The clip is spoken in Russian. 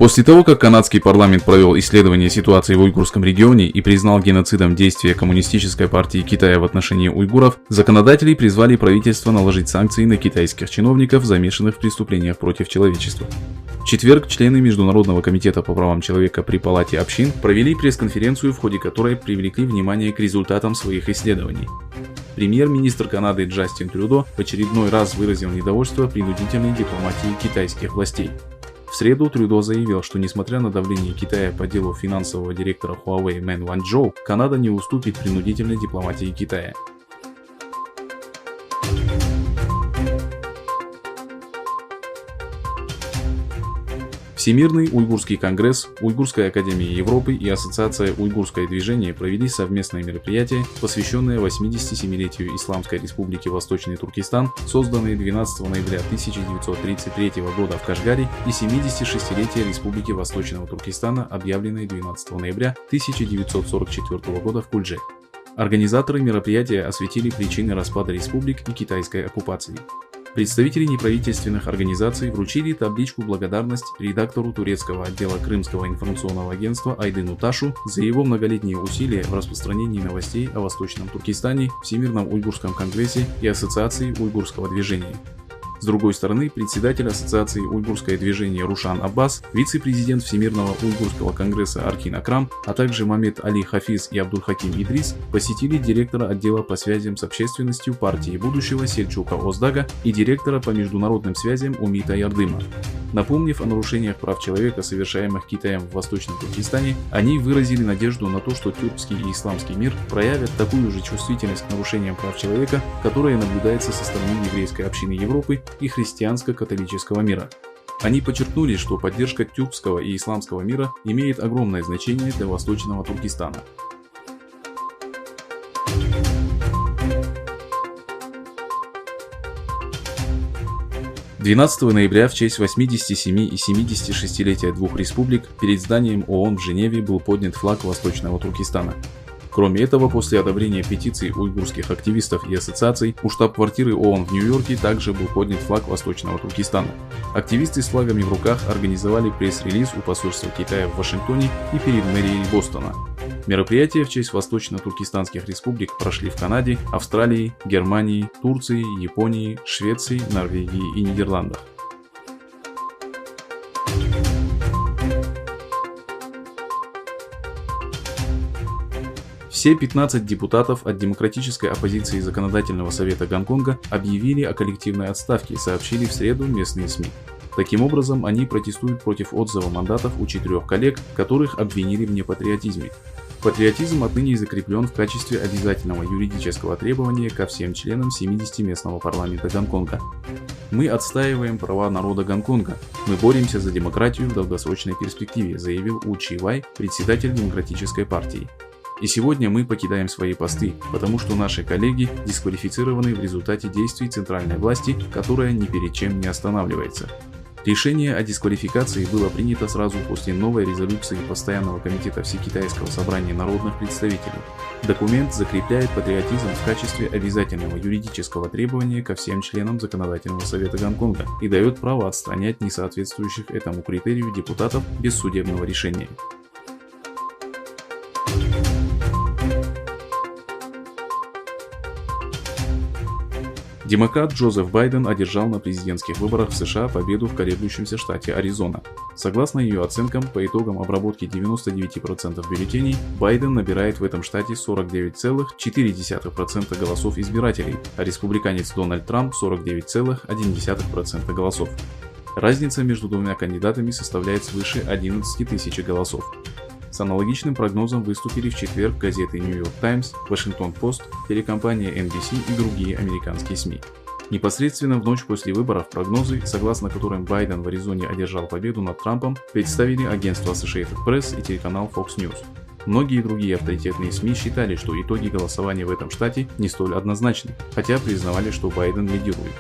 После того, как канадский парламент провел исследование ситуации в уйгурском регионе и признал геноцидом действия Коммунистической партии Китая в отношении уйгуров, законодатели призвали правительство наложить санкции на китайских чиновников, замешанных в преступлениях против человечества. В четверг члены Международного комитета по правам человека при Палате общин провели пресс-конференцию, в ходе которой привлекли внимание к результатам своих исследований. Премьер-министр Канады Джастин Трюдо в очередной раз выразил недовольство принудительной дипломатией китайских властей. В среду Трюдо заявил, что несмотря на давление Китая по делу финансового директора Huawei Мэн Ванчжоу, Канада не уступит принудительной дипломатии Китая. Всемирный уйгурский конгресс, Уйгурская академия Европы и Ассоциация уйгурское движение провели совместное мероприятие, посвященное 87-летию Исламской республики Восточный Туркестан, созданной 12 ноября 1933 года в Кашгаре, и 76-летия Республики Восточного Туркестана, объявленной 12 ноября 1944 года в Кульдже. Организаторы мероприятия осветили причины распада республик и китайской оккупации. Представители неправительственных организаций вручили табличку благодарность редактору турецкого отдела Крымского информационного агентства Айдыну Ташу за его многолетние усилия в распространении новостей о Восточном Туркестане, Всемирном уйгурском конгрессе и Ассоциации уйгурского движения. С другой стороны, председатель Ассоциации уйгурское движение Рушан Аббас, вице-президент Всемирного уйгурского конгресса Аркин Акрам, а также Мамед Али Хафиз и Абдулхаким Идрис посетили директора отдела по связям с общественностью партии будущего Сельчука Оздага и директора по международным связям Умита Ярдыма. Напомнив о нарушениях прав человека, совершаемых Китаем в Восточном Туркестане, они выразили надежду на то, что тюркский и исламский мир проявят такую же чувствительность к нарушениям прав человека, которая наблюдается со стороны еврейской общины Европы и христианско-католического мира. Они подчеркнули, что поддержка тюркского и исламского мира имеет огромное значение для Восточного Туркестана. 12 ноября в честь 87 и 76-летия двух республик перед зданием ООН в Женеве был поднят флаг Восточного Туркестана. Кроме этого, после одобрения петиций уйгурских активистов и ассоциаций, у штаб-квартиры ООН в Нью-Йорке также был поднят флаг Восточного Туркестана. Активисты с флагами в руках организовали пресс-релиз у посольства Китая в Вашингтоне и перед мэрией Бостона. Мероприятия в честь восточно-туркестанских республик прошли в Канаде, Австралии, Германии, Турции, Японии, Швеции, Норвегии и Нидерландах. Все 15 депутатов от демократической оппозиции Законодательного совета Гонконга объявили о коллективной отставке, сообщили в среду местные СМИ. Таким образом, они протестуют против отзыва мандатов у 4 коллег, которых обвинили в непатриотизме. Патриотизм отныне закреплен в качестве обязательного юридического требования ко всем членам 70 местного парламента Гонконга. Мы отстаиваем права народа Гонконга. Мы боремся за демократию в долгосрочной перспективе, заявил У Чи Вай, председатель Демократической партии. И сегодня мы покидаем свои посты, потому что наши коллеги дисквалифицированы в результате действий центральной власти, которая ни перед чем не останавливается. Решение о дисквалификации было принято сразу после новой резолюции Постоянного комитета Всекитайского собрания народных представителей. Документ закрепляет патриотизм в качестве обязательного юридического требования ко всем членам Законодательного совета Гонконга и дает право отстранять несоответствующих этому критерию депутатов без судебного решения. Демократ Джозеф Байден одержал на президентских выборах в США победу в колеблющемся штате Аризона. Согласно ее оценкам, по итогам обработки 99% бюллетеней, Байден набирает в этом штате 49,4% голосов избирателей, а республиканец Дональд Трамп 49,1% голосов. Разница между двумя кандидатами составляет свыше 11 тысяч голосов. С аналогичным прогнозом выступили в четверг газеты New York Times, Washington Post, телекомпания NBC и другие американские СМИ. Непосредственно в ночь после выборов прогнозы, согласно которым Байден в Аризоне одержал победу над Трампом, представили агентство Associated Press и телеканал Fox News. Многие другие авторитетные СМИ считали, что итоги голосования в этом штате не столь однозначны, хотя признавали, что Байден лидирует.